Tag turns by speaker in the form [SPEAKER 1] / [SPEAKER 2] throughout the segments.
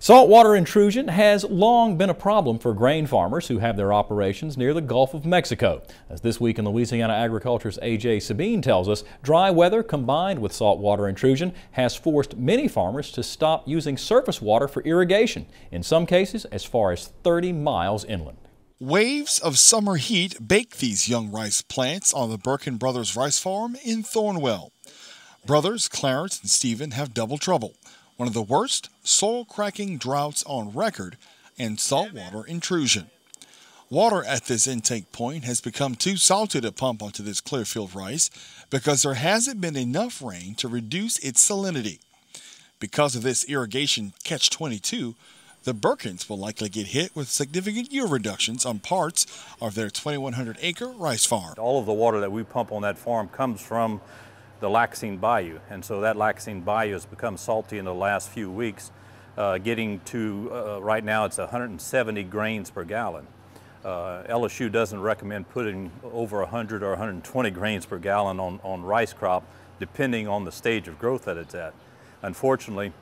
[SPEAKER 1] Saltwater intrusion has long been a problem for grain farmers who have their operations near the Gulf of Mexico. As This Week in Louisiana Agriculture's A.J. Sabine tells us, dry weather combined with saltwater intrusion has forced many farmers to stop using surface water for irrigation, in some cases as far as 30 miles inland.
[SPEAKER 2] Waves of summer heat bake these young rice plants on the Burkin Brothers rice farm in Thornwell. Brothers Clarence and Stephen have double trouble: one of the worst soil-cracking droughts on record and saltwater intrusion. Water at this intake point has become too salty to pump onto this Clearfield rice because there hasn't been enough rain to reduce its salinity. Because of this irrigation catch-22, the Burkins will likely get hit with significant yield reductions on parts of their 2,100-acre rice farm.
[SPEAKER 3] All of the water that we pump on that farm comes from the Lacassine Bayou, and so that Lacassine Bayou has become salty in the last few weeks, getting to right now it's 170 grains per gallon. LSU doesn't recommend putting over 100 or 120 grains per gallon on rice crop, depending on the stage of growth that it's at. Unfortunately,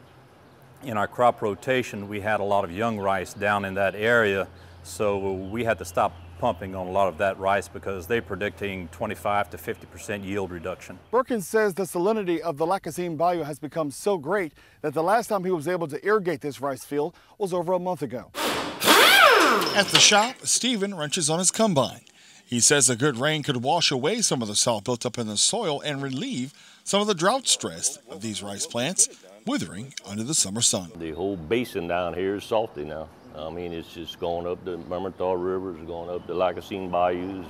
[SPEAKER 3] in our crop rotation, we had a lot of young rice down in that area, so we had to stop pumping on a lot of that rice because they're predicting 25 to 50% yield reduction.
[SPEAKER 4] Burkins says the salinity of the Lacassine Bayou has become so great that the last time he was able to irrigate this rice field was over a month ago.
[SPEAKER 2] At the shop, Stephen wrenches on his combine. He says a good rain could wash away some of the salt built up in the soil and relieve some of the drought stress of these rice plants withering under the summer sun.
[SPEAKER 5] The whole basin down here is salty now. I mean, it's just going up the Mermentau rivers, going up the Lacassine bayous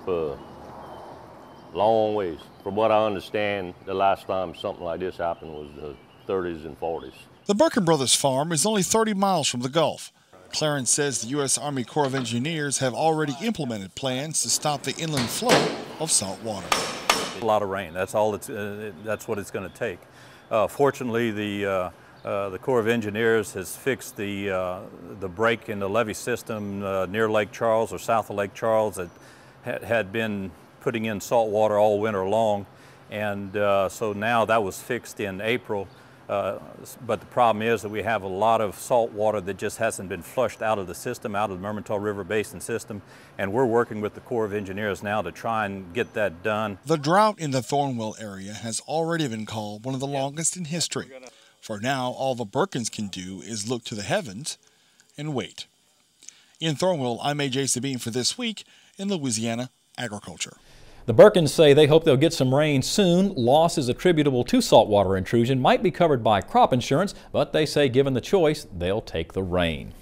[SPEAKER 5] for long ways. From what I understand, the last time something like this happened was the 30s and 40s.
[SPEAKER 2] The Burkin Brothers farm is only 30 miles from the Gulf. Clarence says the U.S. Army Corps of Engineers have already implemented plans to stop the inland flow of salt water.
[SPEAKER 3] A lot of rain, that's all. That's what it's going to take. Fortunately, the Corps of Engineers has fixed the break in the levee system near Lake Charles or south of Lake Charles that had been putting in salt water all winter long, and so now that was fixed in April. But the problem is that we have a lot of salt water that just hasn't been flushed out of the system, out of the Mermentau River Basin system, and we're working with the Corps of Engineers now to try and get that done.
[SPEAKER 2] The drought in the Thornwell area has already been called one of the longest in history. For now, all the Burkins can do is look to the heavens and wait. In Thornwell, I'm A.J. Sabine for This Week in Louisiana Agriculture.
[SPEAKER 1] The Burkins say they hope they'll get some rain soon. Losses attributable to saltwater intrusion might be covered by crop insurance, but they say given the choice, they'll take the rain.